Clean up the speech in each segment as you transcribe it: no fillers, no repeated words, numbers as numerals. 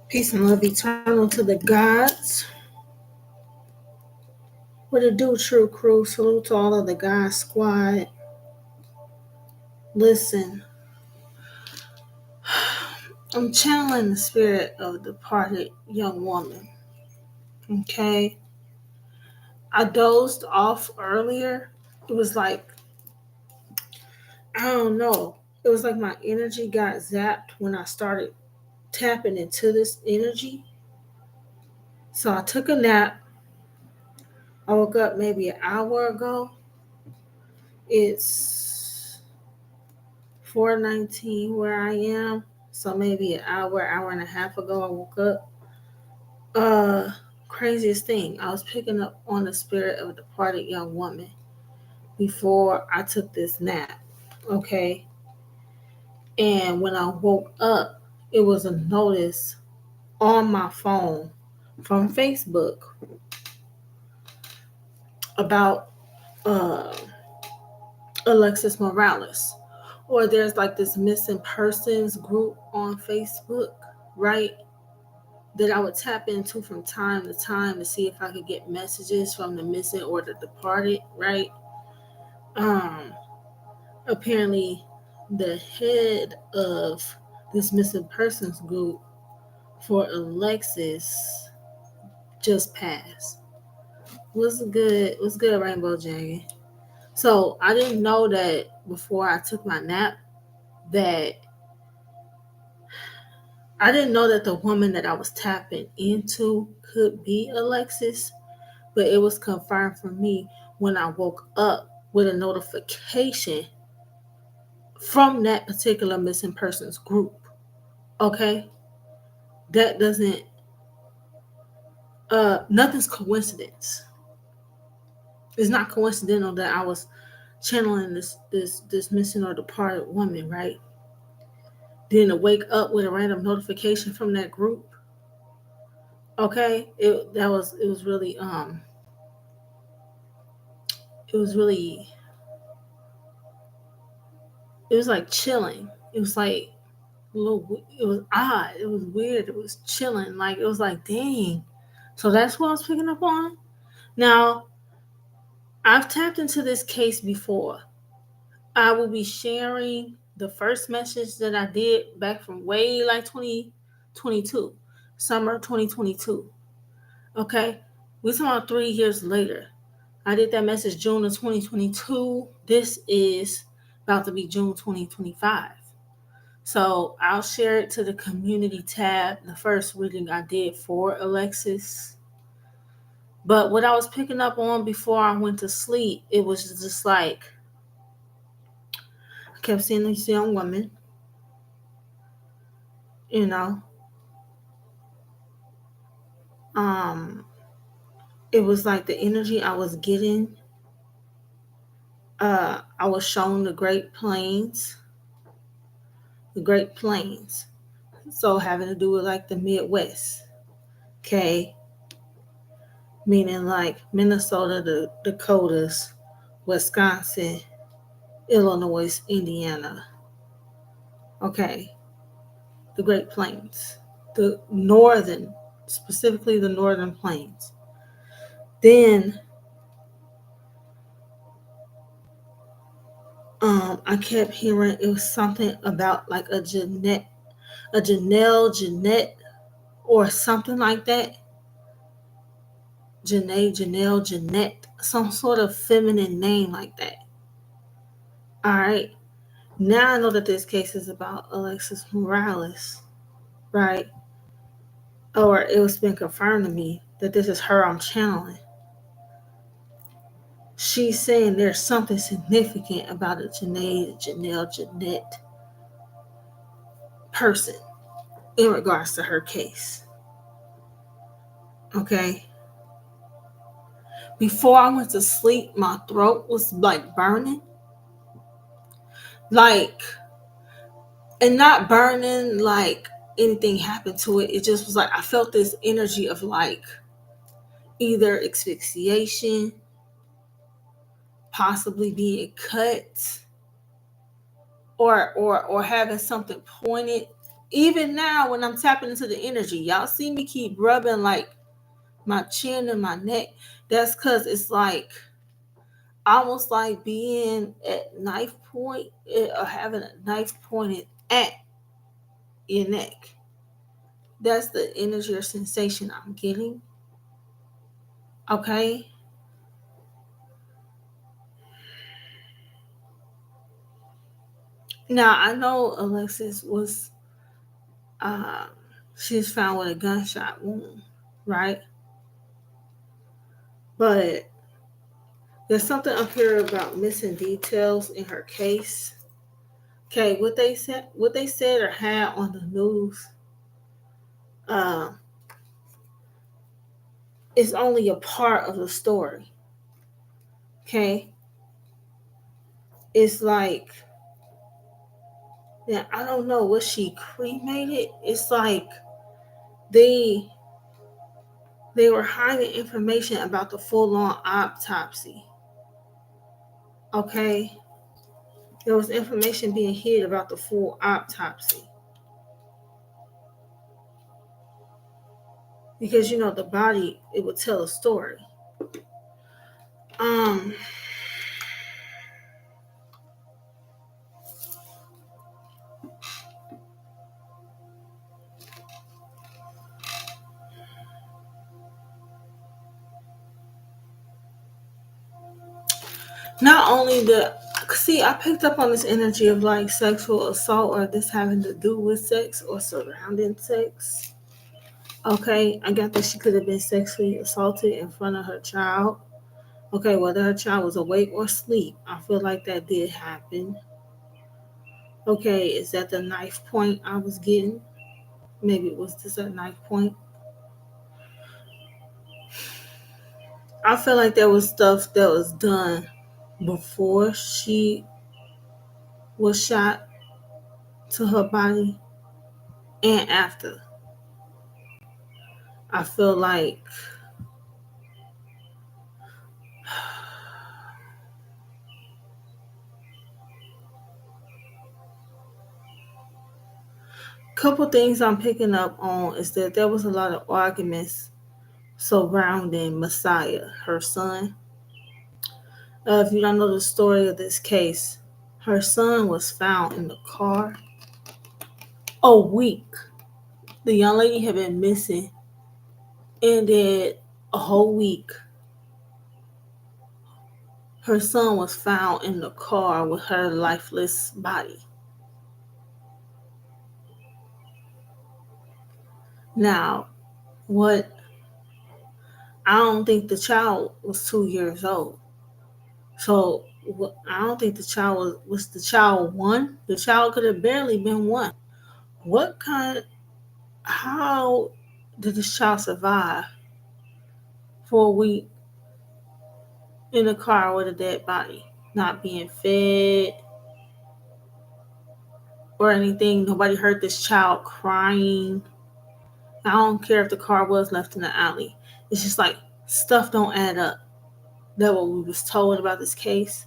Peace and love eternal to the gods. What it do, true crew? Salute to all of the God squad. Listen, I'm channeling the spirit of a departed young woman. Okay? I dozed off earlier. It was like, I don't know. It was like my energy got zapped when I started tapping into this energy. So I took a nap. I woke up maybe an hour ago. It's 4:19 where I am. So maybe an hour and a half ago I woke up. Uh Craziest thing, I was picking up on the spirit of a departed young woman before I took this nap. Okay. And when I woke up, it was a notice on my phone from Facebook about uh Alexis Morales. Or there's like this missing persons group on Facebook, right? That I would tap into from time to time to see if I could get messages from the missing or the departed, right? Um, Apparently, the head of this missing persons group for Alexis just passed. What's good, Rainbow Dragon? So I didn't know that before I took my nap that I didn't know that the woman that I was tapping into could be Alexis, but it was confirmed for me when I woke up with a notification from that particular missing persons group. Okay? That doesn't nothing's coincidence. It's not coincidental that I was channeling this missing or departed woman, right? Then to wake up with a random notification from that group. Okay? It was really it was like chilling. It was like it was odd. It was weird. It was chilling. Like it was like, dang. So that's what I was picking up on. Now, I've tapped into this case before. I will be sharing the first message that I did back from way like 2022, summer 2022. Okay, we're talking about 3 years later. I did that message June of 2022. This is about to be June 2025. So I'll share it to the community tab, the first reading I did for Alexis. But what I was picking up on before I went to sleep, it was just like I kept seeing this young woman, you know. Um, it was like the energy I was getting. I was shown the Great Plains. So having to do with like the Midwest, okay, meaning like Minnesota, the Dakotas, Wisconsin, Illinois, Indiana. Okay, the Great Plains, the northern, specifically the northern plains. Then I kept hearing it was something about like Jeanette, or something like that. Jeanette, some sort of feminine name like that. All right. Now I know that this case is about Alexis Morales, right? Or it was been confirmed to me that this is her I'm channeling. She's saying there's something significant about a Jeanette person in regards to her case. Okay. Before I went to sleep, my throat was like burning. Like, and not burning like anything happened to it. It just was like I felt this energy of like either asphyxiation, possibly being cut, or having something pointed Even now, when I'm tapping into the energy, y'all see me keep rubbing like my chin and my neck. That's because it's like almost like being at knife point or having a knife pointed at your neck. That's the energy or sensation I'm getting. Okay. Now I know Alexis was uh, she's found with a gunshot wound, right? But there's something up here about missing details in her case. Okay, what they said or had on the news, uh, is only a part of the story. Okay, it's like, yeah, I don't know, was she cremated? It's like they they were hiding information about the full on autopsy. Okay, there was information being hid about the full autopsy because the body, it would tell a story. Um, Not only the see, I picked up on this energy of like sexual assault or this having to do with sex or surrounding sex. Okay, I got that she could have been sexually assaulted in front of her child. Okay, whether her child was awake or asleep, I feel like that did happen. Okay, is that the knife point I was getting? Maybe it was just a knife point. I feel like there was stuff that was done before she was shot to her body and after. I feel like couple things I'm picking up on is that there was a lot of arguments surrounding Messiah, her son. If you don't know the story of this case, her son was found in the car a week. The young lady had been missing, and then a whole week, her son was found in the car with her lifeless body. Now, what I don't think the child was 2 years old. So I don't think the child was the child one. The child could have barely been one. What kind? How did this child survive for a week in a car with a dead body, not being fed or anything? Nobody heard this child crying. I don't care if the car was left in the alley. It's just like stuff don't add up. That what we was told about this case.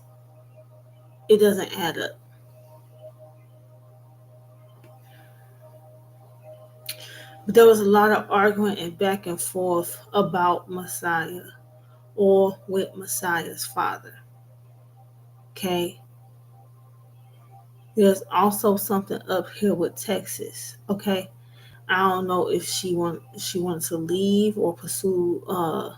It doesn't add up. But there was a lot of arguing and back and forth about Messiah or with Messiah's father. Okay. There's also something up here with Texas. Okay. I don't know if she wanted to leave or pursue her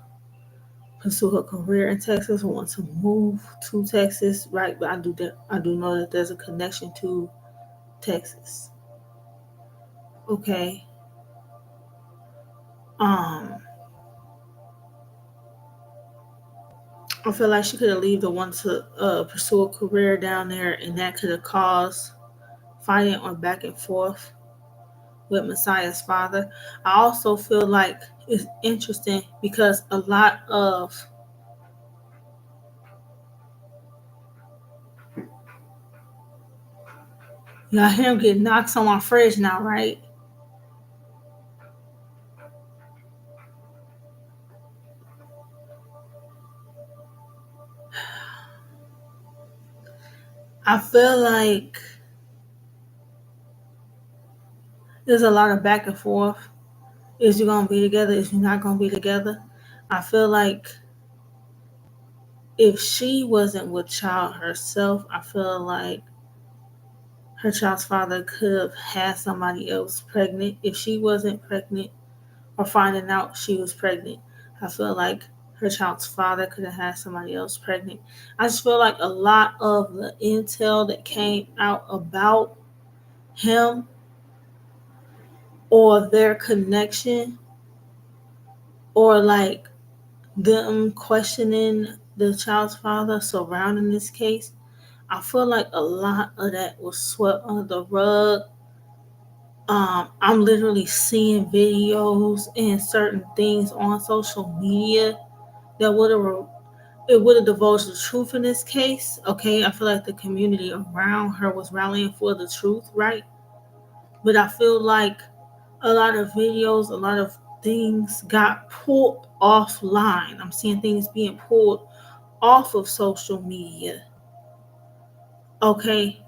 career in Texas or want to move to Texas, right? But I do know that there's a connection to Texas. Okay. Um I feel like she could have left the one to pursue a career down there, and that could have caused fighting or back and forth with Messiah's father. I also feel like it's interesting because a lot of y'all hear him get knocks on my fridge now, right? I feel like There's a lot of back and forth. Is you gonna be together? Is you not gonna be together? I feel like if she wasn't with child herself, I feel like her child's father could have had somebody else pregnant. If she wasn't pregnant or finding out she was pregnant, I feel like her child's father could have had somebody else pregnant. I just feel like a lot of the intel that came out about him or their connection or like them questioning the child's father surrounding this case, I feel like a lot of that was swept under the rug. I'm literally seeing videos and certain things on social media that would have divulged the truth in this case. Okay, I feel like the community around her was rallying for the truth, right? But I feel like a lot of videos, a lot of things got pulled offline. I'm seeing things being pulled off of social media. Okay,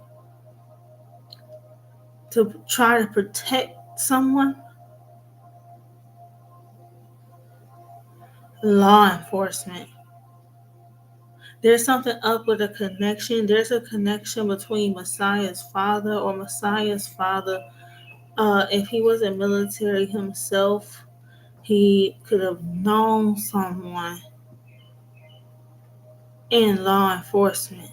to try to protect someone, law enforcement. There's something up with a connection. There's a connection between Messiah's father or Messiah's father. If he was in military himself, he could have known someone in law enforcement.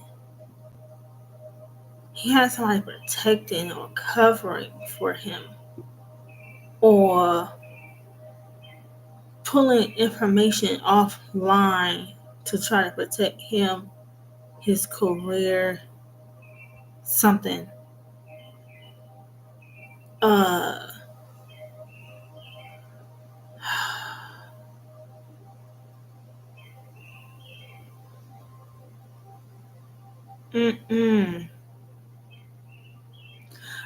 He had somebody protecting or covering for him or pulling information offline to try to protect him, his career, something. Uh, mm-mm.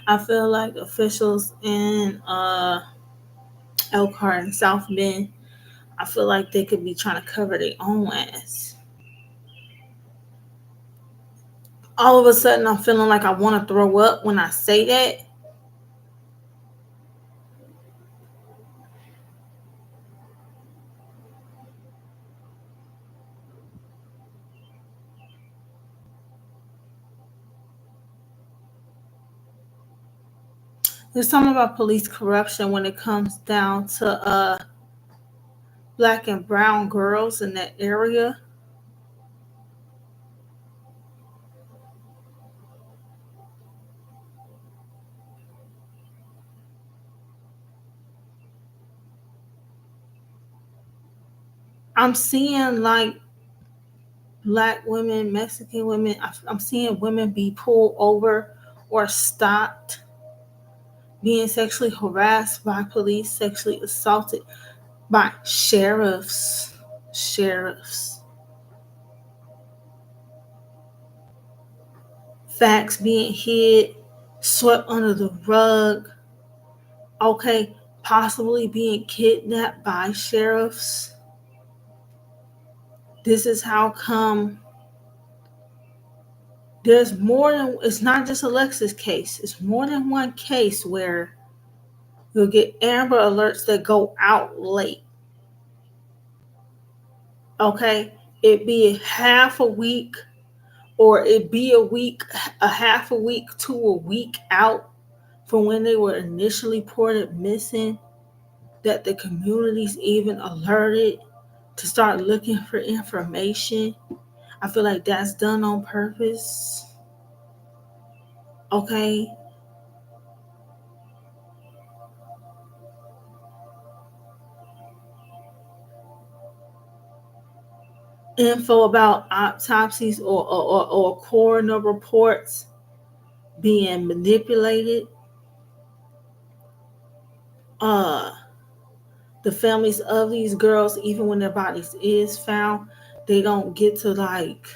I feel like officials in Elkhart and South Bend, I feel like they could be trying to cover their own ass. All of a sudden, I'm feeling like I want to throw up when I say that. There's something about police corruption when it comes down to black and brown girls in that area. I'm seeing like black women, Mexican women, I'm seeing women be pulled over or stopped being sexually harassed by police, sexually assaulted by sheriffs. Sheriffs. Facts being hid, swept under the rug. Okay, possibly being kidnapped by sheriffs. This is how come there's more than, it's not just Alexis case, it's more than one case where you'll get Amber Alerts that go out late. Okay, it be half a week or it be a week, a half a week to a week out from when they were initially reported missing, that the community's even alerted to start looking for information. I feel like that's done on purpose. Okay, info about autopsies or coroner reports being manipulated. Uh, the families of these girls, even when their bodies is found, they don't get to like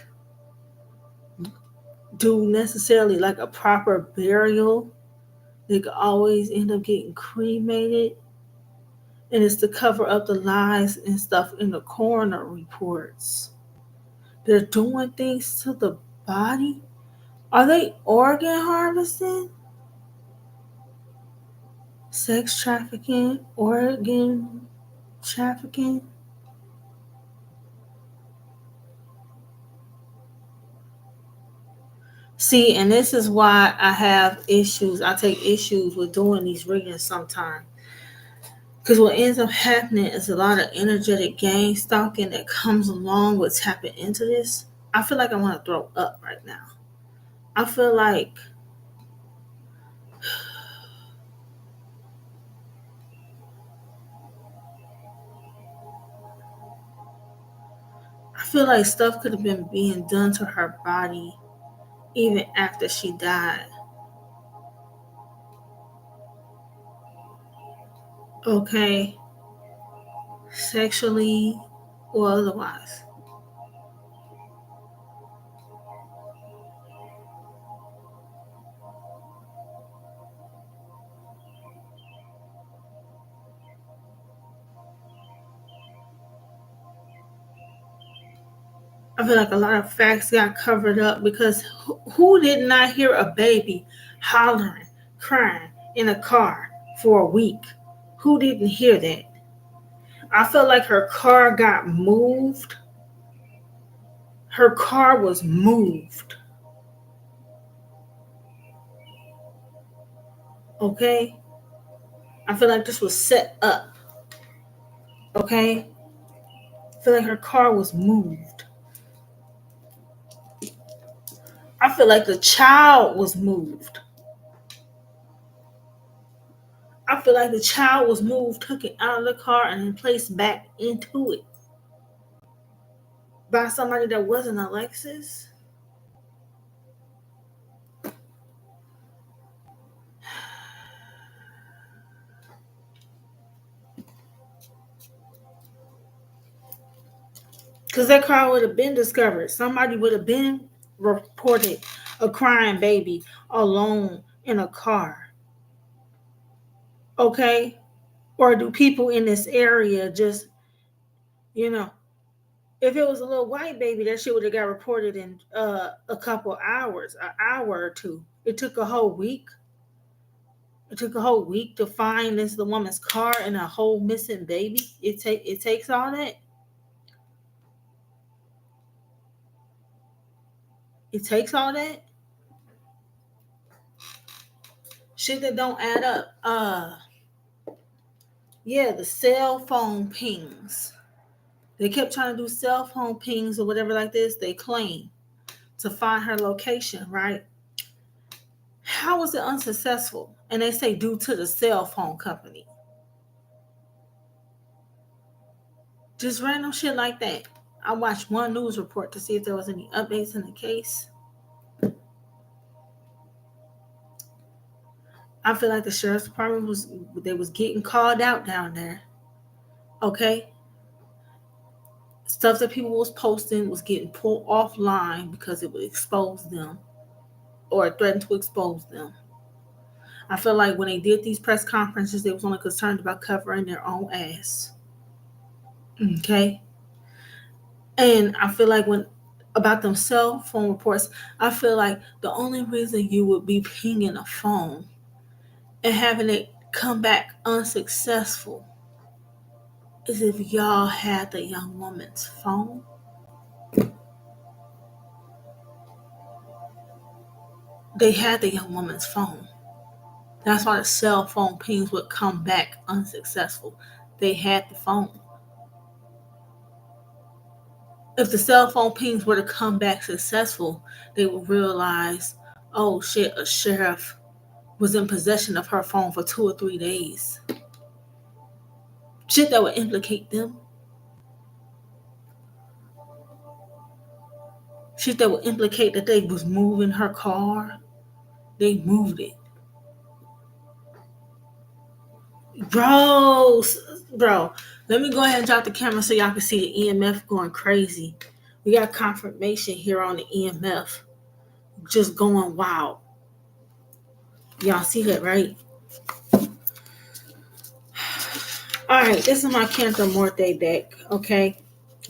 do necessarily like a proper burial. They could always end up getting cremated, and it's to cover up the lies and stuff in the coroner reports. They're doing things to the body. Are they organ harvesting? Sex trafficking, organ trafficking. See, and this is why I have issues. I take issues with doing these readings sometimes. Because what ends up happening is a lot of energetic game stalking that comes along with tapping into this. I feel like I want to throw up right now. I feel like stuff could have been being done to her body even after she died. Okay, sexually or otherwise. I feel like a lot of facts got covered up because who did not hear a baby hollering, crying in a car for a week? Who didn't hear that? I felt like her car got moved. Her car was moved. Okay? I feel like this was set up. Okay? I feel like her car was moved. I feel like the child was moved. I feel like the child was moved, took it out of the car, and then placed back into it by somebody that wasn't Alexis. Because that car would have been discovered. Somebody would have been reported a crying baby alone in a car. Okay? Or do people in this area just, you know, if it was a little white baby, that shit would have got reported in a couple hours, an hour or two. It took a whole week. It took a whole week to find the woman's car and a whole missing baby. It takes all that. It takes all that. Shit that don't add up. Yeah, the cell phone pings. They kept trying to do cell phone pings or whatever like this. They claim to find her location, right? How was it unsuccessful? And they say due to the cell phone company. Just random shit like that. I watched one news report to see if there was any updates in the case. I feel like the sheriff's department was getting called out down there. Okay? Stuff that people was posting was getting pulled offline because it would expose them or threaten to expose them. I feel like when they did these press conferences, they was only concerned about covering their own ass. Okay? And I feel like when about them cell phone reports, I feel like the only reason you would be pinging a phone and having it come back unsuccessful is if y'all had the young woman's phone. They had the young woman's phone. That's why the cell phone pings would come back unsuccessful. They had the phone. If the cell phone pings were to come back successful, they would realize, oh shit, a sheriff was in possession of her phone for 2 or 3 days. Shit that would implicate them. Shit that would implicate that they was moving her car. They moved it. Bro, let me go ahead and drop the camera so y'all can see the EMF going crazy. We got confirmation here on the EMF. Just going wild. Y'all see that, right? Alright, this is my Canto Morte deck, okay?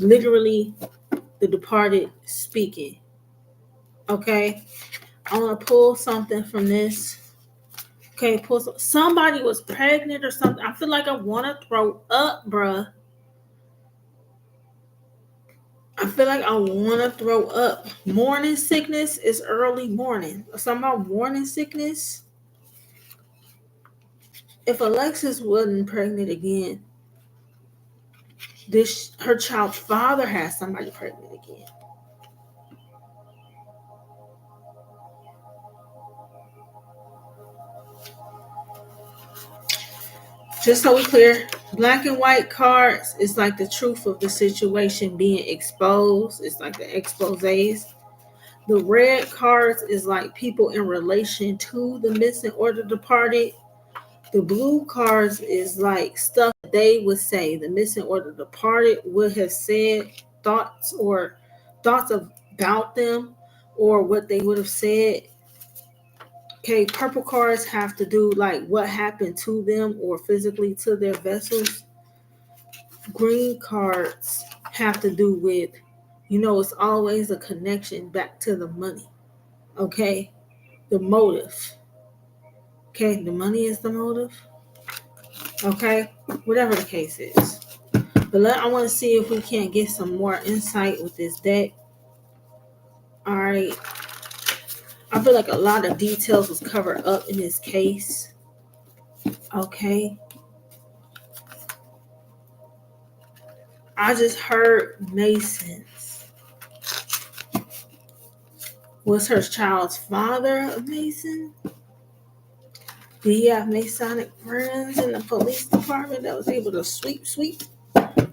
Literally, the departed speaking. Okay? I want to pull something from this Okay, somebody was pregnant or something. I feel like I want to throw up, bruh. I feel like I want to throw up. Morning sickness is early morning. Something about morning sickness. If Alexis wasn't pregnant again, this her child's father has somebody pregnant again. Just so we clear, black and white cards is like the truth of the situation being exposed. It's like the exposés. The red cards is like people in relation to the missing or the departed. The blue cards is like stuff they would say, the missing or the departed would have said, thoughts about them, or what they would have said. Okay, purple cards have to do like what happened to them or physically to their vessels. Green cards have to do with, it's always a connection back to the money. Okay, the motive. Okay, the money is the motive. Okay, whatever the case is. But I want to see if we can't get some more insight with this deck. All right. I feel like a lot of details was covered up in this case. Okay. I just heard Masons. Was her child's father a Mason? Did he have Masonic friends in the police department that was able to sweep,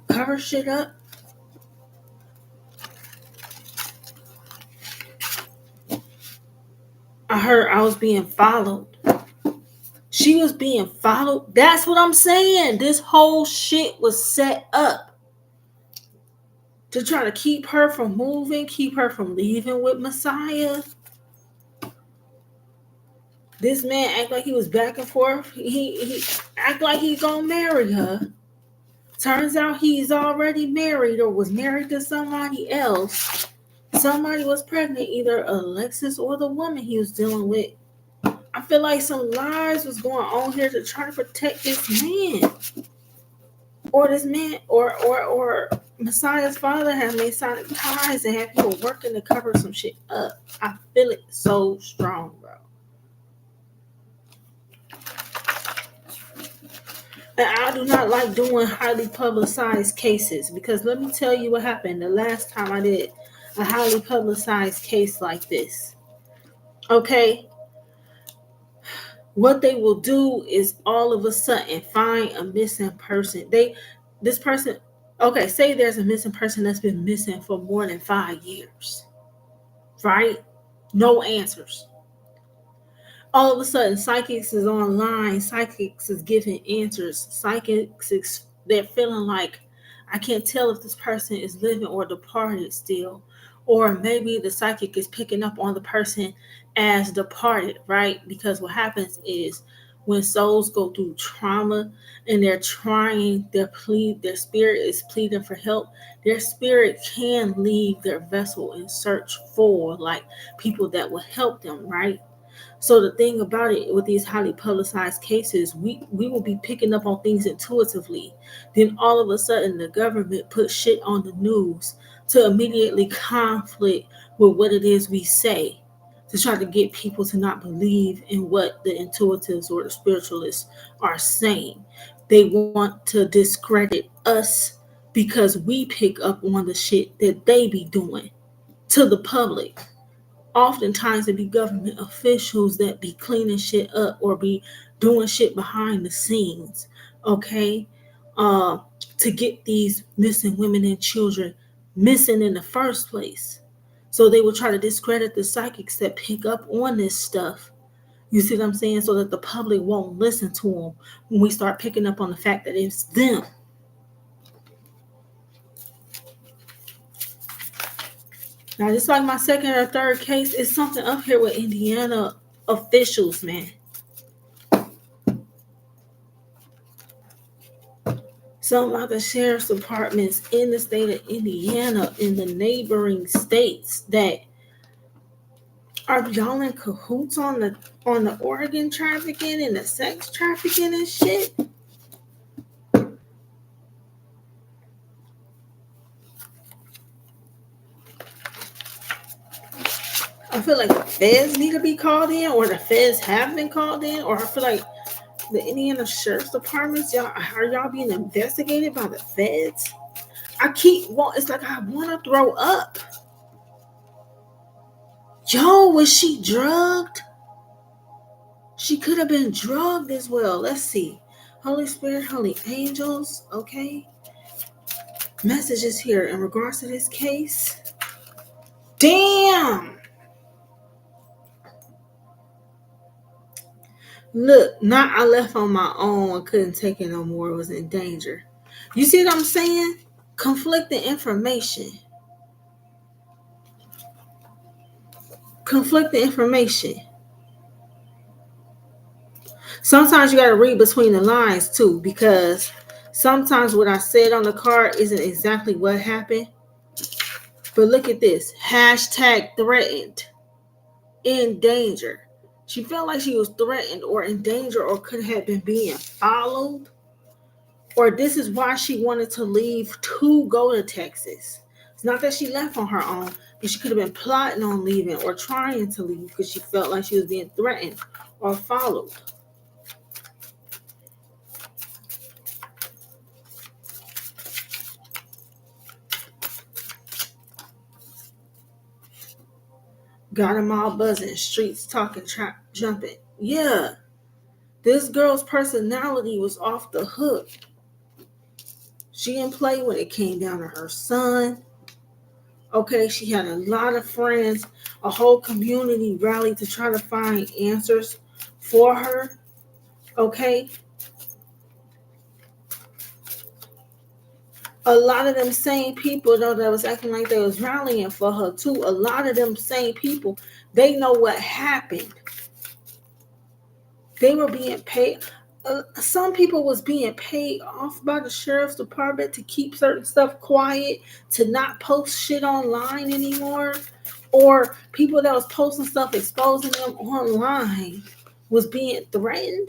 cover shit up? I heard I was being followed. She was being followed. That's what I'm saying. This whole shit was set up to try to keep her from moving, keep her from leaving with Messiah. This man act like he was back and forth. He act like he's gonna marry her. Turns out he's already married or was married to somebody else. Somebody was pregnant, either Alexis or the woman he was dealing with. I feel like some lies was going on here to try to protect this man. Or this man, or Messiah's father had Masonic ties and had people working to cover some shit up. I feel it so strong, bro. And I do not like doing highly publicized cases because let me tell you what happened the last time I did a highly publicized case like this. Okay? What they will do is all of a sudden find a missing person. Say there's a missing person that's been missing for more than 5 years. Right? No answers. All of a sudden, psychics is online. Psychics is giving answers. They're feeling like, I can't tell if this person is living or departed still. Or maybe the psychic is picking up on the person as departed, right? Because what happens is when souls go through trauma and their spirit is pleading for help, their spirit can leave their vessel and search for like people that will help them, right? So the thing about it with these highly publicized cases, we will be picking up on things intuitively. Then all of a sudden the government puts shit on the news to immediately conflict with what it is we say, to try to get people to not believe in what the intuitives or the spiritualists are saying. They want to discredit us because we pick up on the shit that they be doing to the public. Oftentimes it be government officials that be cleaning shit up or be doing shit behind the scenes, okay, to get these missing women and children missing in the first place. So they will try to discredit the psychics that pick up on this stuff. You see what I'm saying? So that the public won't listen to them when we start picking up on the fact that it's them. Now, just like my second or third case, it's something up here with Indiana officials, man. Some of the sheriff's departments in the state of Indiana, in the neighboring states, that Are y'all in cahoots on the organ trafficking and the sex trafficking and shit? I feel like the feds need to be called in, or the feds have been called in, or I feel like the Indiana Sheriff's Departments, y'all being investigated by the feds? It's like I want to throw up. Yo, was she drugged? She could have been drugged as well. Let's see. Holy Spirit, Holy Angels, okay. Messages here in regards to this case. Damn. Look, not I left on my own and couldn't take it no more. Was in danger. You see what I'm saying? Conflicting information. Conflicting information. Sometimes you got to read between the lines too, because sometimes what I said on the card isn't exactly what happened. But look at this. Hashtag threatened. In danger. She felt like she was threatened or in danger or could have been being followed. Or this is why she wanted to leave to go to Texas. It's not that she left on her own, but she could have been plotting on leaving or trying to leave because she felt like she was being threatened or followed. Got them all buzzing, streets talking, jumping. Yeah, this girl's personality was off the hook. She didn't play when it came down to her son. Okay, she had a lot of friends. A whole community rallied to try to find answers for her. Okay. A lot of them same people, though, that was acting like they was rallying for her, too. A lot of them same people, they know what happened. They were being paid. Some people was being paid off by the sheriff's department to keep certain stuff quiet, to not post shit online anymore, or people that was posting stuff exposing them online was being threatened.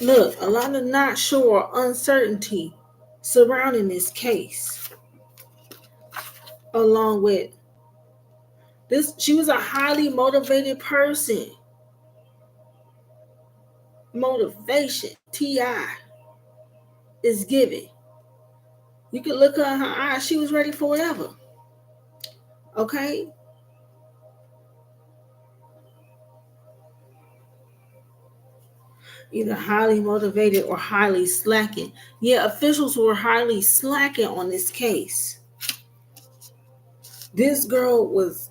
Look, a lot of not sure, uncertainty surrounding this case, along with this. She was a highly motivated person. Motivation, TI, is given. You can look at her eyes. She was ready for whatever. Okay? Either highly motivated or highly slacking. Yeah, officials were highly slacking on this case. This girl was,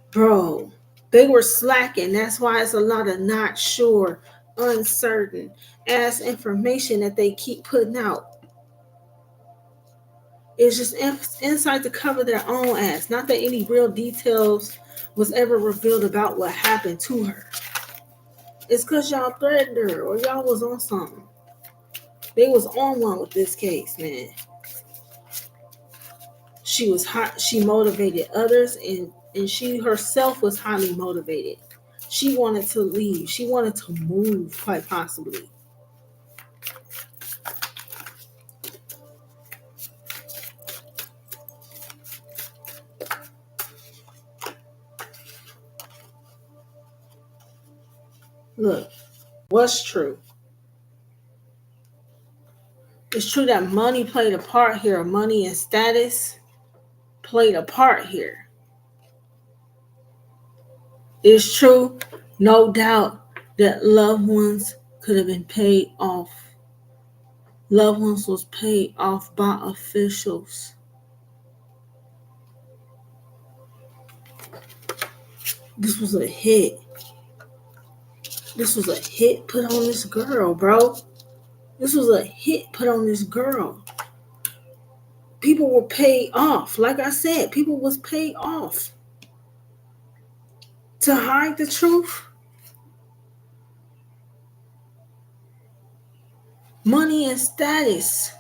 bro, they were slacking. That's why it's a lot of not sure, uncertain ass information that they keep putting out. It's just insight to cover their own ass. Not that any real details was ever revealed about what happened to her. It's because y'all threatened her or y'all was on something. They was on one with this case, man. She was hot. She motivated others, and she herself was highly motivated. She wanted to leave. She wanted to move, quite possibly. Look, what's true? It's true that money played a part here. Money and status played a part here. It's true, no doubt, that loved ones could have been paid off. Loved ones was paid off by officials. This was a hit. This was a hit put on this girl, bro. This was a hit put on this girl. People were paid off. Like I said, people was paid off to hide the truth. Money and status.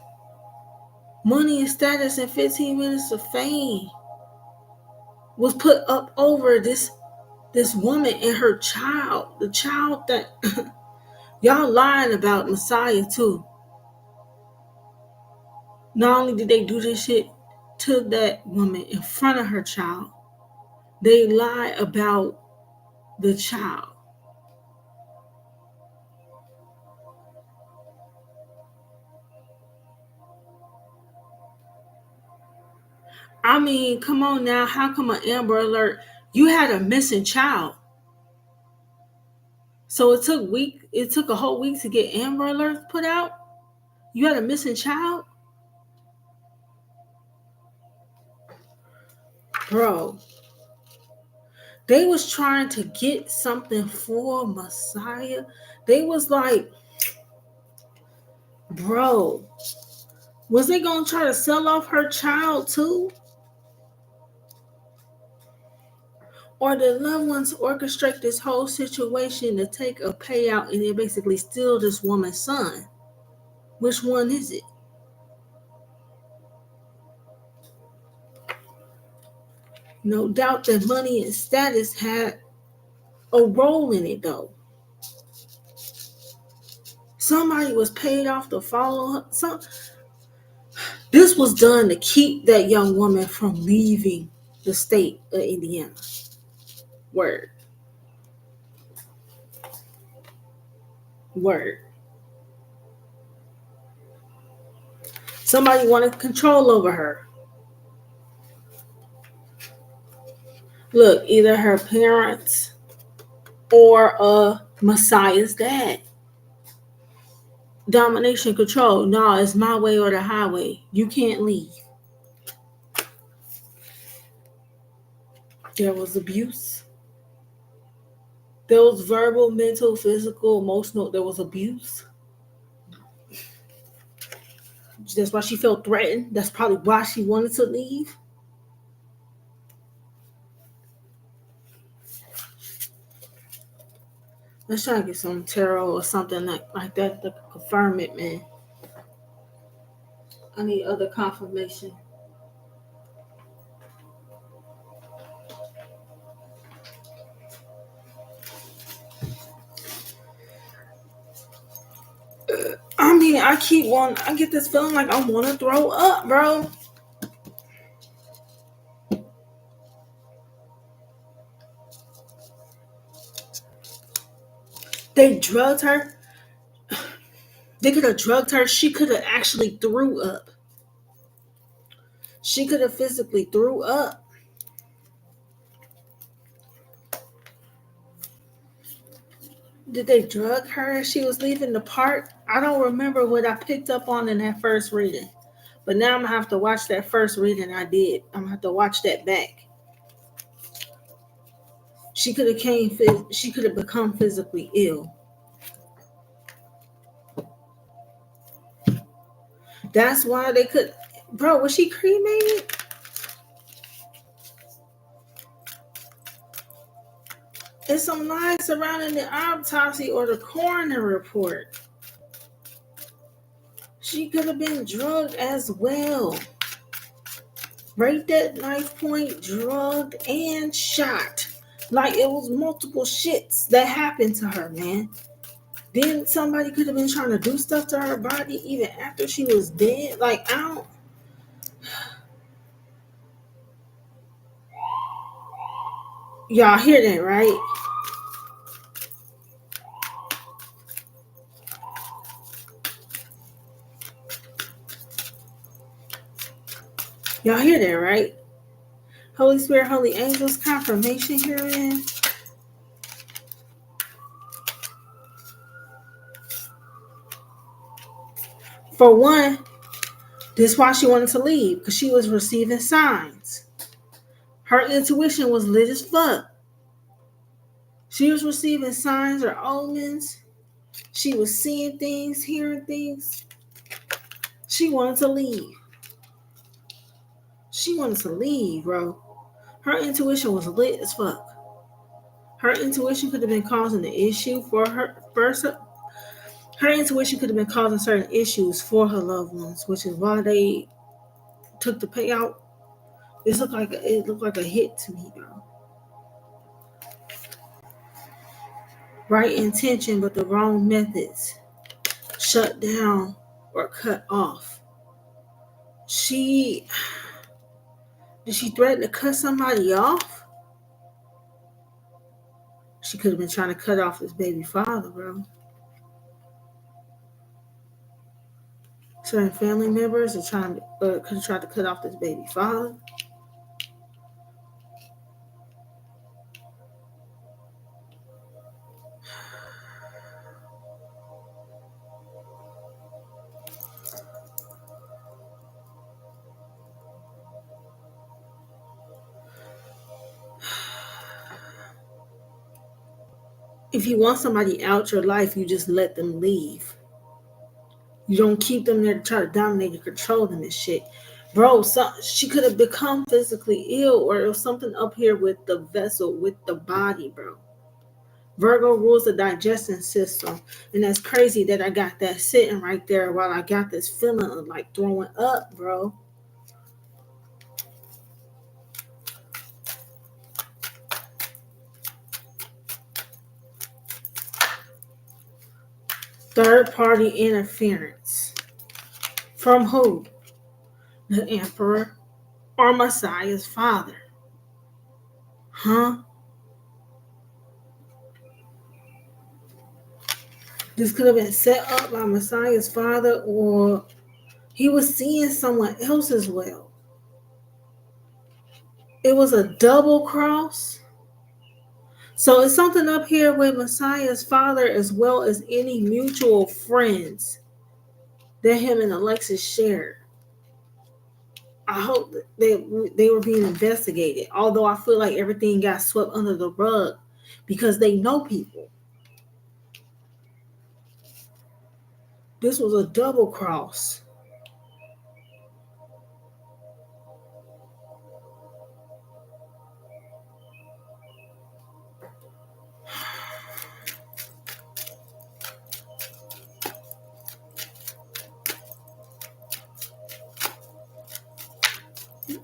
Money and status and 15 minutes of fame was put up over this woman and her child. The child that y'all lying about Messiah too. Not only did they do this shit to that woman in front of her child, they lie about the child. I mean, come on now. How come an Amber Alert? You had a missing child. So it took a whole week to get Amber Alerts put out? You had a missing child? Bro, they was trying to get something for Messiah. They was like, bro, was they gonna try to sell off her child too? Or did loved ones orchestrate this whole situation to take a payout and then basically steal this woman's son? Which one is it? No doubt that money and status had a role in it though. Somebody was paid off to follow her. This was done to keep that young woman from leaving the state of Indiana. Word. Word. Somebody wanted control over her. Look, either her parents or Messiah's dad. Domination, control. No, it's my way or the highway. You can't leave. There was abuse. There was verbal, mental, physical, emotional. There was abuse. That's why she felt threatened. That's probably why she wanted to leave. Let's try to get some tarot or something like that to confirm it, man. I need other confirmation. I mean, I get this feeling like I want to throw up, bro. They drugged her. They could have drugged her. She could have actually threw up. She could have physically threw up. Did they drug her as she was leaving the park? I don't remember what I picked up on in that first reading. But now I'm going to have to watch that first reading I did. I'm going to have to watch that back. She could have become physically ill. That's why they could. Bro, was she cremated? There's some lies surrounding the autopsy or the coroner report. She could have been drugged as well. Right, that knife point, drugged and shot. Like it was multiple shits that happened to her, man. Then somebody could have been trying to do stuff to her body even after she was dead. Like, I don't. Y'all hear that, right? Y'all hear that, right? Holy Spirit, Holy Angels, confirmation herein. For one, this is why she wanted to leave, because she was receiving signs. Her intuition was lit as fuck. She was receiving signs or omens. She was seeing things, hearing things. She wanted to leave. She wanted to leave, bro. Her intuition was lit as fuck. Her intuition could have been causing the issue for her. Her intuition could have been causing certain issues for her loved ones, which is why they took the payout. It looked like a hit to me, bro. Right intention, but the wrong methods. Shut down or cut off. Did she threaten to cut somebody off? She could have been trying to cut off his baby father, bro. Certain family members are could have tried to cut off this baby father. If you want somebody out your life, you just let them leave. You don't keep them there to try to dominate and control them and shit. Bro, she could have become physically ill, or it was something up here with the vessel, with the body, bro. Virgo rules the digestion system. And that's crazy that I got that sitting right there while I got this feeling of like throwing up, bro. Third party interference. From who? The emperor or Messiah's father? Huh? This could have been set up by Messiah's father, or he was seeing someone else as well. It was a double cross. So it's something up here with Messiah's father as well as any mutual friends that him and Alexis shared. I hope that they were being investigated. Although I feel like everything got swept under the rug because they know people. This was a double cross.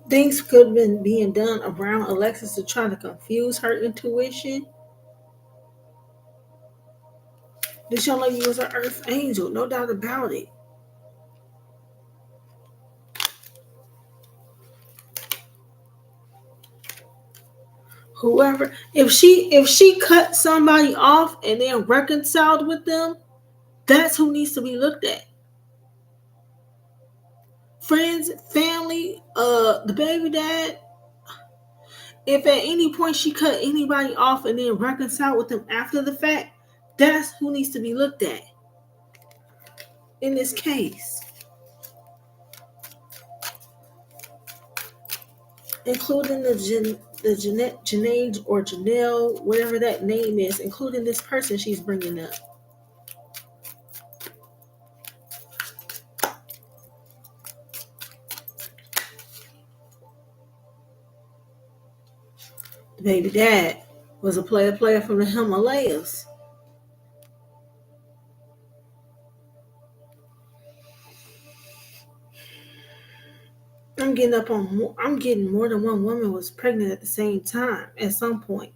Things could have been being done around Alexis to try to confuse her intuition. This young lady was an earth angel, no doubt about it. Whoever, if she cut somebody off and then reconciled with them, that's who needs to be looked at. Friends, family, the baby dad. If at any point she cut anybody off and then reconciled with them after the fact, that's who needs to be looked at in this case. Including the Janae or Janelle, whatever that name is, including this person she's bringing up. The baby dad was a player from the Himalayas. I'm getting more than one woman was pregnant at the same time at some point.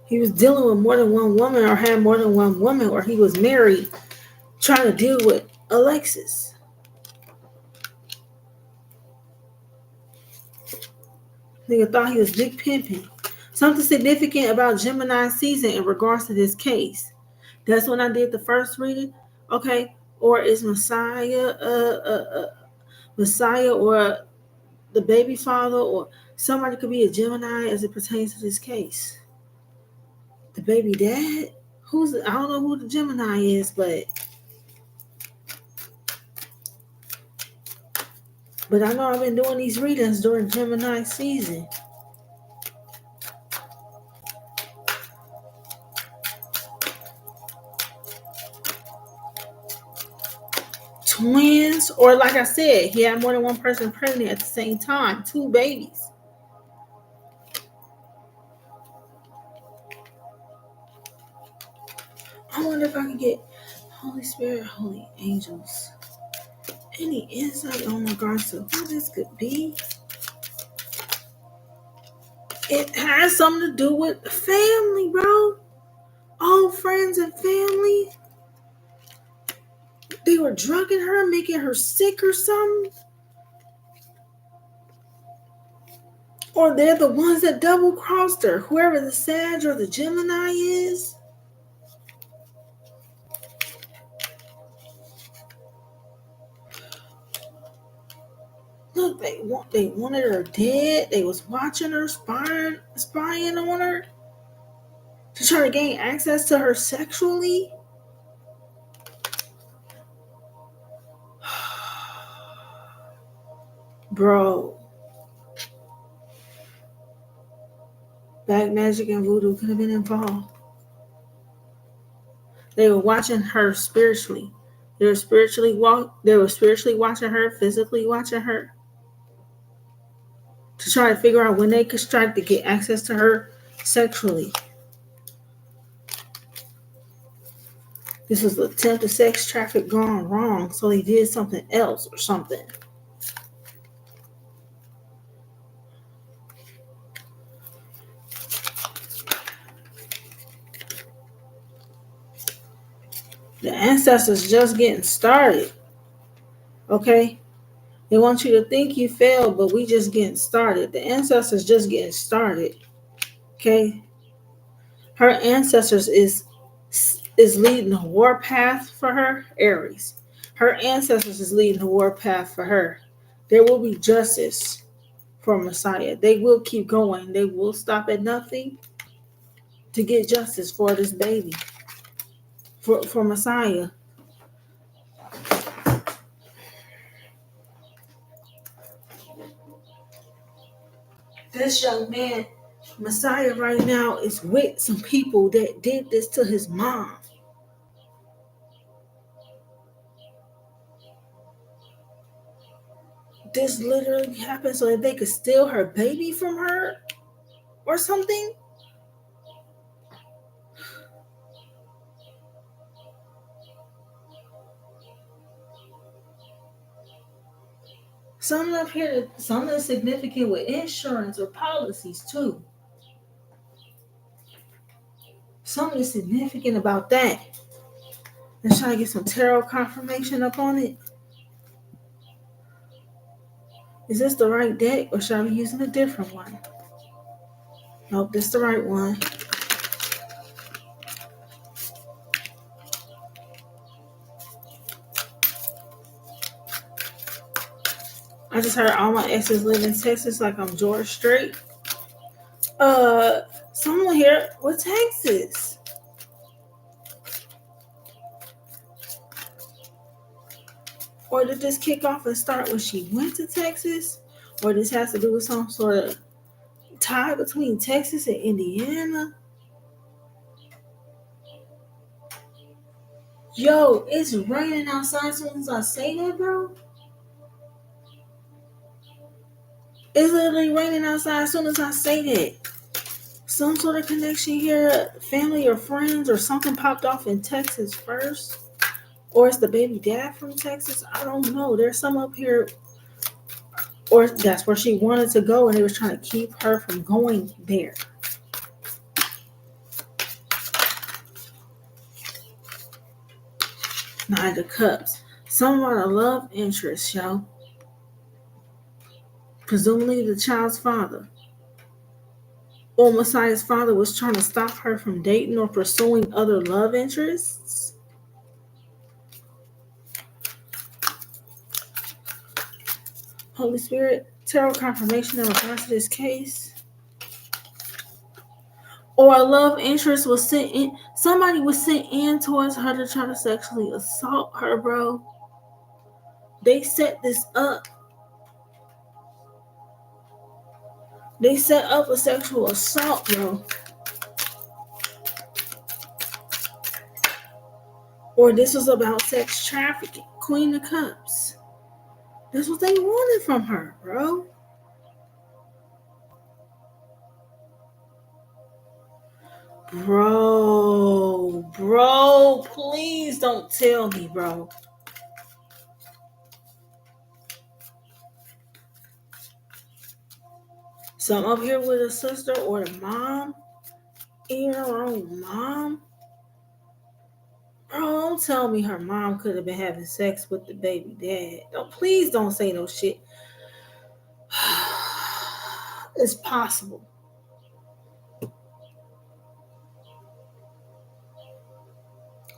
He was dealing with more than one woman or had more than one woman, or he was married trying to deal with Alexis. Nigga thought he was big pimping. Something significant about Gemini season in regards to this case. That's when I did the first reading. Okay. Or is Messiah or the baby father, or somebody could be a Gemini as it pertains to this case. The baby dad? I don't know who the Gemini is, but I know I've been doing these readings during Gemini season. Twins, or like I said, he had more than one person pregnant at the same time, 2 babies. I wonder if I can get Holy Spirit, Holy Angels. Any insight on regards to who this could be? It has something to do with family, bro. Old friends and family. They were drugging her, making her sick or something. Or they're the ones that double crossed her. Whoever the Sag or the Gemini is. Look, they wanted her dead. They was watching her, spying on her to try to gain access to her sexually. Bro, black magic and voodoo could have been involved. They were watching her spiritually. They were spiritually watching her, physically watching her, to try to figure out when they could strike to get access to her sexually. This was the attempted sex traffic gone wrong, so they did something else or something. The ancestors just getting started. Okay? They want you to think you failed, but we just getting started. The ancestors just getting started. Okay? Her ancestors is leading the war path for her, Aries. Her ancestors is leading the war path for her. There will be justice for Messiah. They will keep going. They will stop at nothing to get justice for this baby. For Messiah. This young man, Messiah, right now is with some people that did this to his mom. This literally happened so that they could steal her baby from her or something. Something up here, something significant with insurance or policies too. Something significant about that. Let's try to get some tarot confirmation up on it. Is this the right deck or should I be using a different one? Nope, this is the right one. I just heard all my exes live in Texas like I'm George Strait. Someone here with Texas. Or did this kick off and start when she went to Texas? Or this has to do with some sort of tie between Texas and Indiana? Yo, it's raining outside as soon as I say that, bro. It's literally raining outside as soon as I say that. Some sort of connection here, family or friends or something popped off in Texas first. Or it's the baby dad from Texas. I don't know. There's some up here. Or that's where she wanted to go and they were trying to keep her from going there. Nine of Cups. Someone a love interest, yo. Presumably the child's father. Or Messiah's father was trying to stop her from dating or pursuing other love interests. Holy Spirit, tarot confirmation in regards to this case. Or a love interest was sent in. Somebody was sent in towards her to try to sexually assault her, bro. They set this up. They set up a sexual assault, bro. Or this was about sex trafficking. Queen of Cups. That's what they wanted from her, bro. Bro, please don't tell me, bro. So I'm up here with a sister or the mom, even her own mom. Bro, don't tell me her mom could have been having sex with the baby dad. Don't, please don't say no shit. It's possible.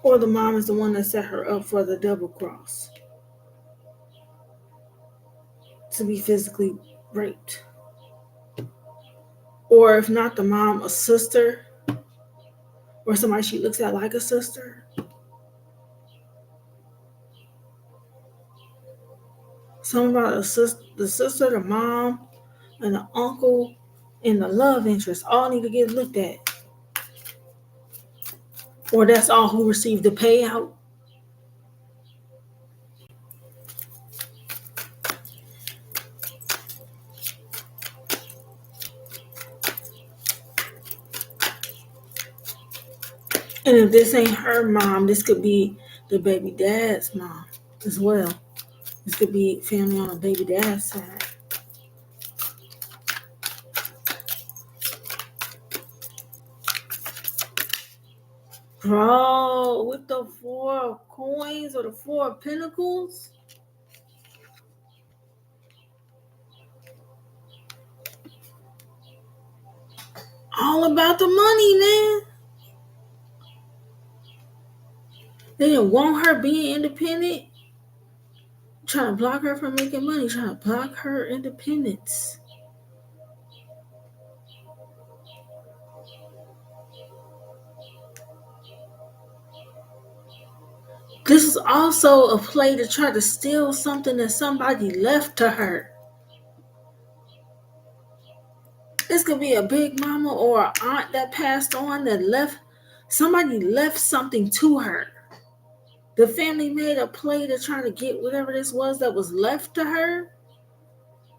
Or the mom is the one that set her up for the double cross to be physically raped. Or if not the mom, a sister or somebody she looks at like a sister. Something about the sister, the mom, and the uncle, and the love interest all need to get looked at. Or that's all who received the payout. And if this ain't her mom, this could be the baby dad's mom as well. This could be family on the baby dad's side. Bro, with the 4 coins or the 4 pentacles. All about the money, man. They didn't want her being independent. Trying to block her from making money. Trying to block her independence. This is also a play to try to steal something that somebody left to her. This could be a big mama or an aunt that passed on that left. Somebody left something to her. The family made a play to try to get whatever this was that was left to her.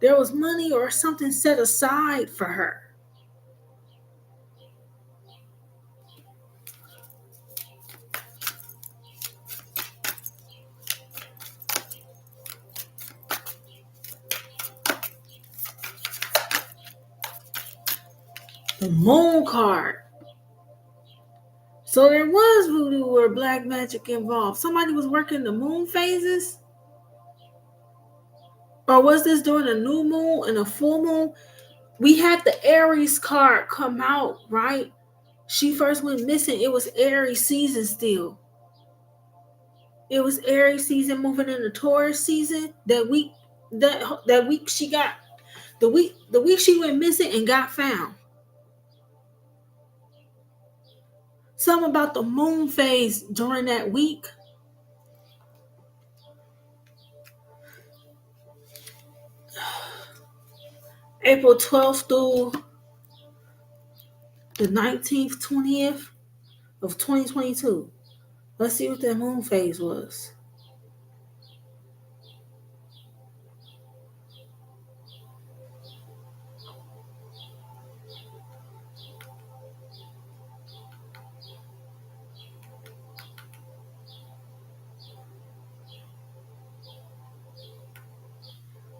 There was money or something set aside for her. The moon card. So there was voodoo or black magic involved. Somebody was working the moon phases? Or was this during a new moon and a full moon? We had the Aries card come out, right? She first went missing. It was Aries season still. It was Aries season moving into Taurus season. That week she got the week she went missing and got found. Something about the moon phase during that week. April 12th through the 19th, 20th of 2022. Let's see what that moon phase was.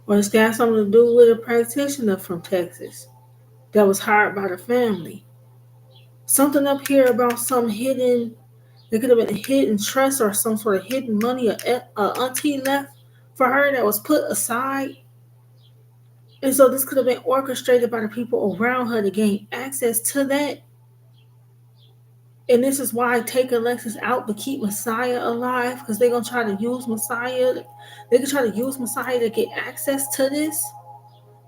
Or it's got something to do with a practitioner from Texas that was hired by the family. Something up here about some hidden, it could have been a hidden trust or some sort of hidden money a auntie left for her that was put aside. And so this could have been orchestrated by the people around her to gain access to that. And this is why take Alexis out but keep Messiah alive, because they're going to try to use Messiah. They can try to use Messiah to get access to this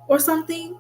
or something.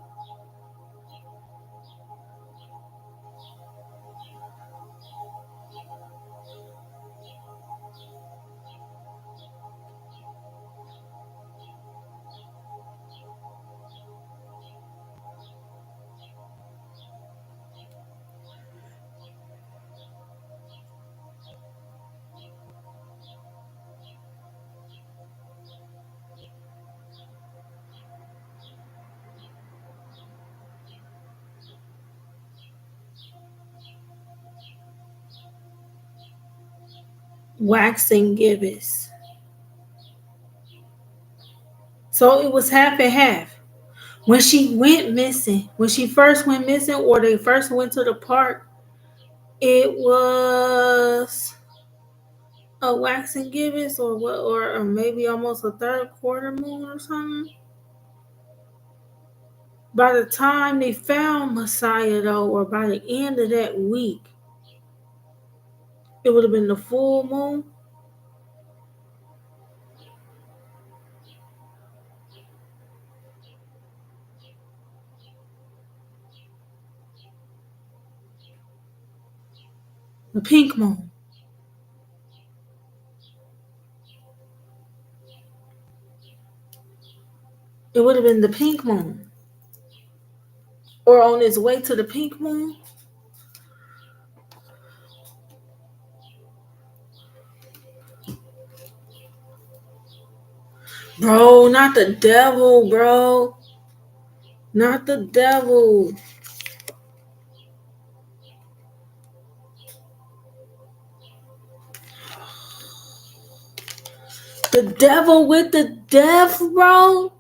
waxing gibbous. So it was half and half. When she went missing, when she first went missing, or they first went to the park, it was a waxing gibbous, or what, or maybe almost a third quarter moon or something. By the time they found Messiah, though, or by the end of that week, it would have been the full moon. The pink moon. It would have been the pink moon. Or on its way to the pink moon. Bro, not the devil, bro. Not the devil. The devil with the death, bro.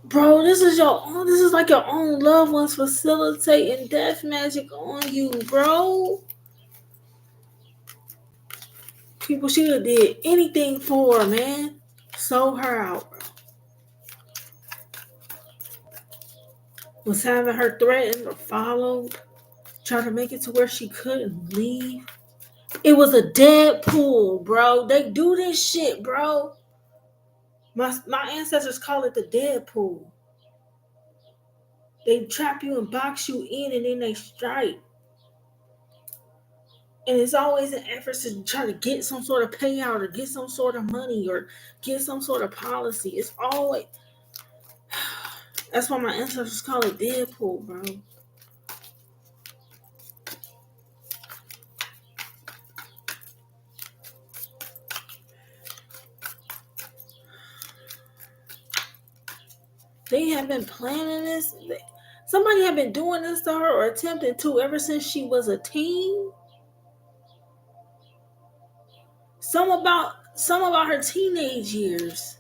Bro, this is your own. This is like your own loved ones facilitating death magic on you, bro. People she have did anything for, man. Sold her out, bro. Was having her threatened or followed. Trying to make it to where she couldn't leave. It was a Deadpool, bro. They do this shit, bro. My ancestors call it the Deadpool. They trap you and box you in and then they strike. And it's always an effort to try to get some sort of payout or get some sort of money or get some sort of policy. It's always. That's why my ancestors call it Deadpool, bro. They have been planning this. Somebody have been doing this to her or attempting to ever since she was a teen. Some about her teenage years.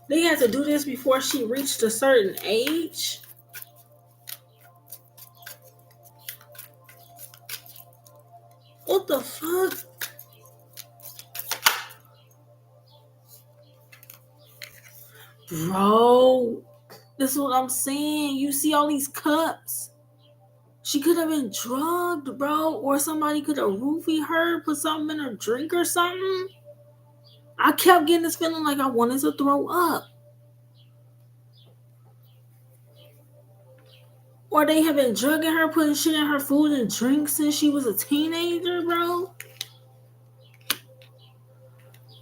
They had to do this before she reached a certain age. What the fuck? Bro, this is what I'm saying. You see all these cups? She could have been drugged, bro, or somebody could have roofied her, put something in her drink or something. I kept getting this feeling like I wanted to throw up. Or they have been drugging her, putting shit in her food and drink since she was a teenager, bro.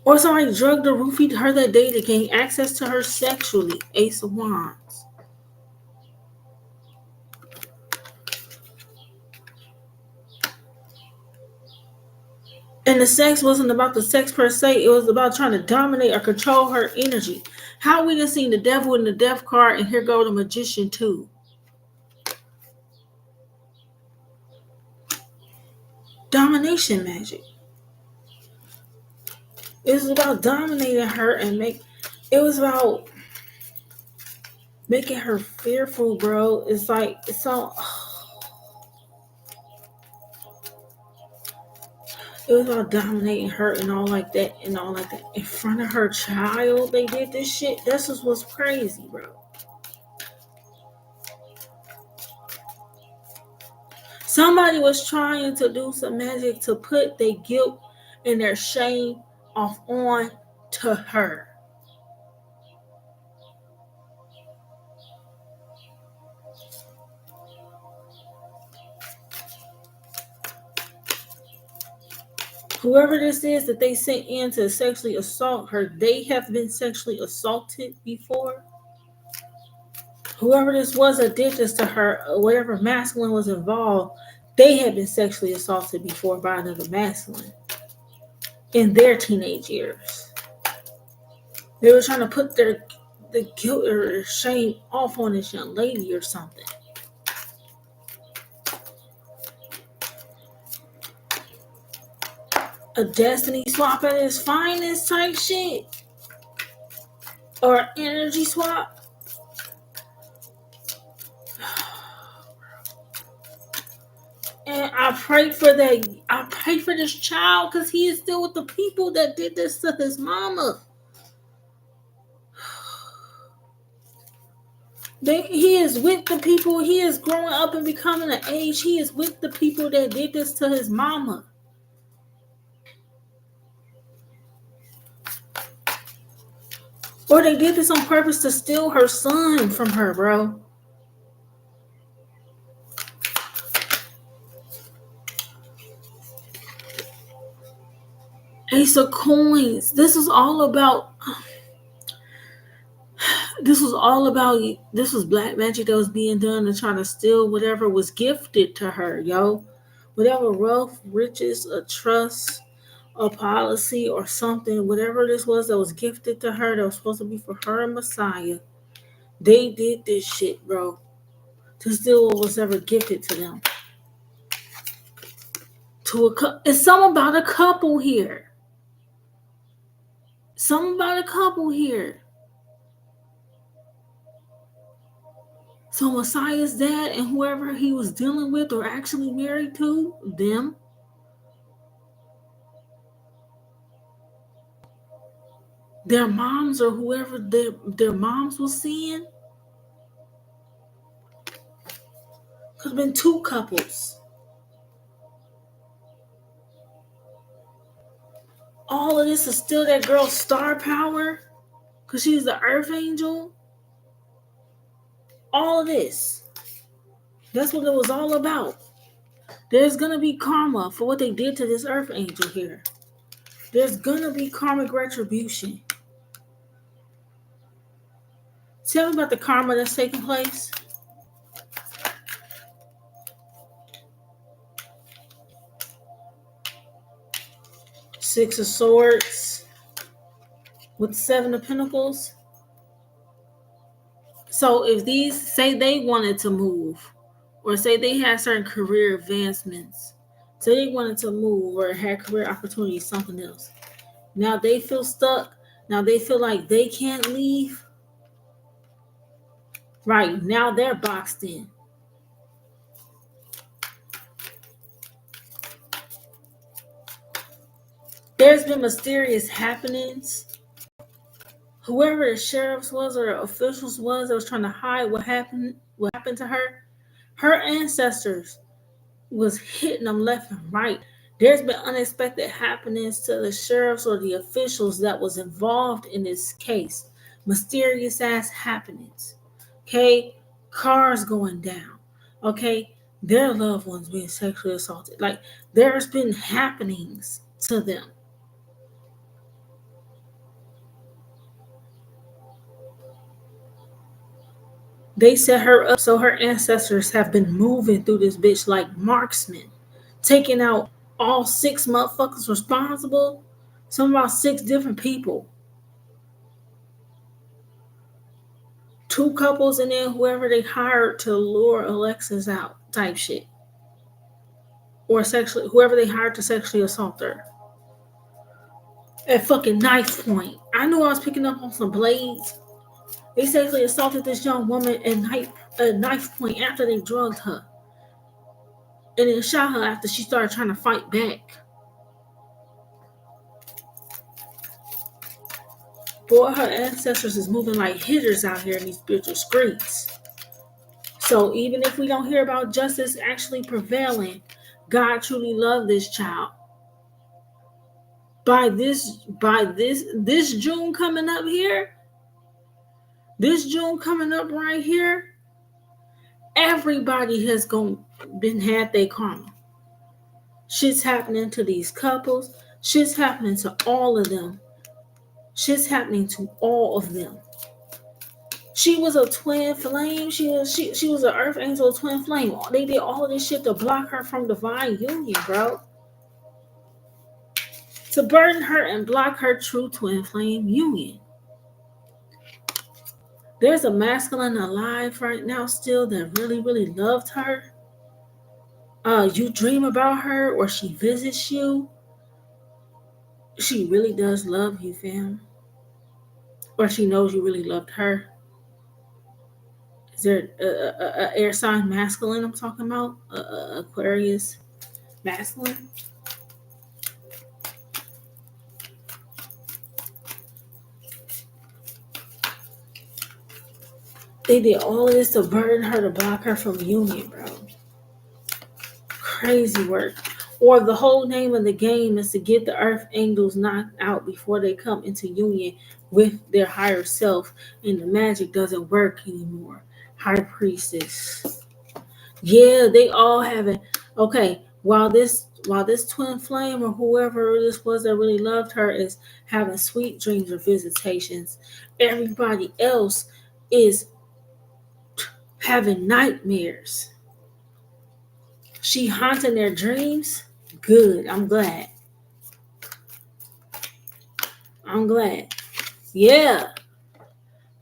Or somebody drugged or roofied her that day to gain access to her sexually. Ace of Wands. And the sex wasn't about the sex per se. It was about trying to dominate or control her energy. How we just seen the devil in the death card and here go the magician too. Domination magic. It was about dominating her and it was about making her fearful, bro. It's like, it's all. It was about dominating her and all like that and all like that. In front of her child, they did this shit. This is what's crazy, bro. Somebody was trying to do some magic to put their guilt and their shame off on to her. Whoever this is that they sent in to sexually assault her, they have been sexually assaulted before. Whoever this was that did this to her, whatever masculine was involved, they had been sexually assaulted before by another masculine in their teenage years. They were trying to put the guilt or shame off on this young lady or something. A destiny swap at its finest type shit. Or energy swap. And I pray for that. I pray for this child because he is still with the people that did this to his mama. He is with the people. He is growing up and becoming an age. He is with the people that did this to his mama. Or they did this on purpose to steal her son from her, bro. Ace of Coins. This was black magic that was being done to try to steal whatever was gifted to her, yo. Whatever wealth, riches, a trust, a policy, or something, whatever this was that was gifted to her that was supposed to be for her and Messiah. They did this shit, bro, to steal what was ever gifted to them. It's something about a couple here. Something about a couple here. So Messiah's dad and whoever he was dealing with or actually married to, them, their moms or whoever their moms was seeing, could have been two couples. All of this is still that girl's star power because she's the earth angel. All of this. That's what it was all about. There's going to be karma for what they did to this earth angel here. There's going to be karmic retribution. Tell me about the karma that's taking place. Six of Swords with Seven of Pentacles. So if these, say they wanted to move, or say they had certain career advancements, say they wanted to move or had career opportunities, something else. Now they feel stuck. Now they feel like they can't leave. Right, now they're boxed in. There's been mysterious happenings. Whoever the sheriffs was or officials was that was trying to hide what happened to her ancestors was hitting them left and right. There's been unexpected happenings to the sheriffs or the officials that was involved in this case. Mysterious ass happenings. Okay, cars going down. Okay, their loved ones being sexually assaulted. Like, there's been happenings to them. They set her up so her ancestors have been moving through this bitch like marksmen, taking out all 6 motherfuckers responsible. Some about 6 different people. 2 couples and then whoever they hired to lure Alexis out type shit. Or whoever they hired to sexually assault her. At fucking knife point. I knew I was picking up on some blades. They sexually assaulted this young woman at knife point after they drugged her. And then shot her after she started trying to fight back. Boy, her ancestors is moving like hitters out here in these spiritual streets. So even if we don't hear about justice actually prevailing, God truly loved this child. By this June coming up here, this June coming up right here, everybody has had their karma. Shit's happening to these couples. Shit's happening to all of them. Shit's happening to all of them. She was a twin flame. She was an earth angel, twin flame. They did all of this shit to block her from divine union, bro. To burden her and block her true twin flame union. There's a masculine alive right now still that really, really loved her. You dream about her or she visits you. She really does love you, fam. Or she knows you really loved her. Is there a air sign masculine I'm talking about? Aquarius masculine? They did all of this to burden her to block her from union, bro. Crazy work. Or the whole name of the game is to get the earth angels knocked out before they come into union with their higher self, and the magic doesn't work anymore. High priestess. Yeah, they all have it. Okay, while this twin flame or whoever this was that really loved her is having sweet dreams or visitations, everybody else is having nightmares. She haunting their dreams. Good. I'm glad. I'm glad. Yeah.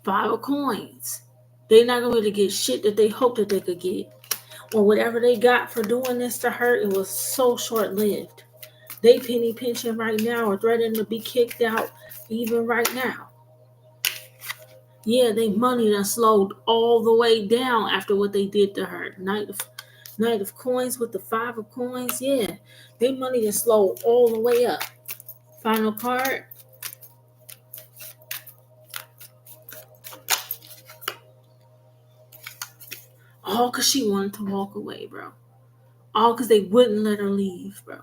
5 of coins. They're not going to get shit that they hoped that they could get. Or whatever they got for doing this to her, it was so short lived. They penny pinching right now or threatening to be kicked out even right now. Yeah, they money done slowed all the way down after what they did to her. Knight of coins with the 5 of coins. Yeah, they money done slowed all the way up. Final card. All because she wanted to walk away, bro. All because they wouldn't let her leave, bro.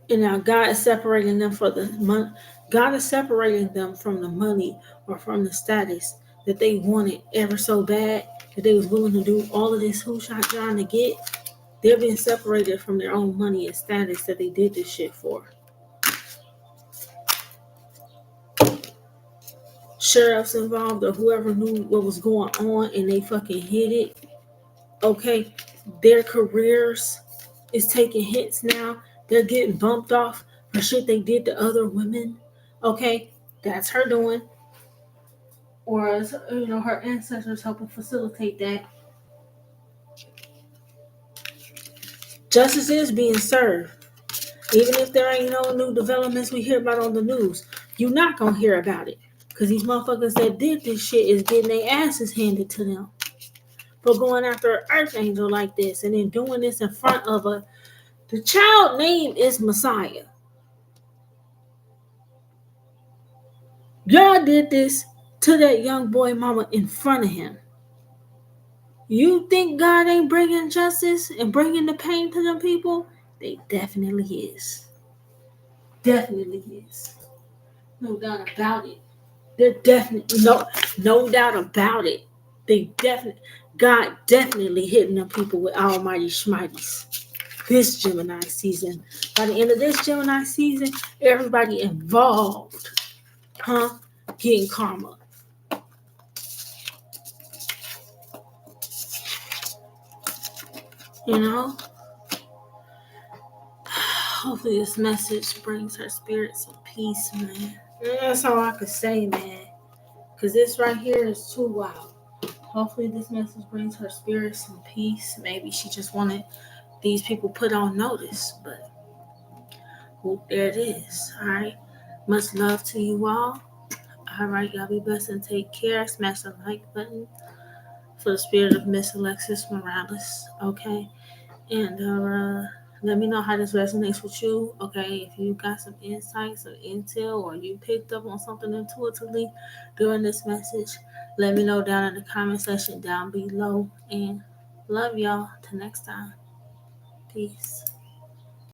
And now God is separating them for the money. God is separating them from the money or from the status that they wanted ever so bad that they was willing to do all of this who shot trying to get. They're being separated from their own money and status that they did this shit for. Sheriffs involved or whoever knew what was going on and they fucking hid it. Okay, their careers is taking hits now. They're getting bumped off for shit they did to other women. Okay, that's her doing, or her ancestors helping facilitate that. Justice is being served, even if there ain't no new developments we hear about on the news. You're not gonna hear about it because these motherfuckers that did this shit is getting their asses handed to them for going after an earth angel like this and then doing this in front of a. The child name is Messiah. Y'all did this to that young boy mama in front of him. You think God ain't bringing justice and bringing the pain to them people? They definitely is. Definitely is. No doubt about it. They're definitely no doubt about it. They definitely God definitely hitting them people with almighty schmighties. This Gemini season. By the end of this Gemini season, everybody involved, getting karma. You know? Hopefully this message brings her spirit some peace, man. That's all I could say, man. Because this right here is too wild. Hopefully this message brings her spirit some peace. Maybe she just wanted these people put on notice. But there it is. All right. Much love to you all. All right. Y'all be blessed and take care. Smash the like button for the spirit of Miss Alexis Morales. Okay. And let me know how this resonates with you. Okay, if you got some insights or intel or you picked up on something intuitively during this message, let me know down in the comment section down below. And love y'all. Till next time. Peace.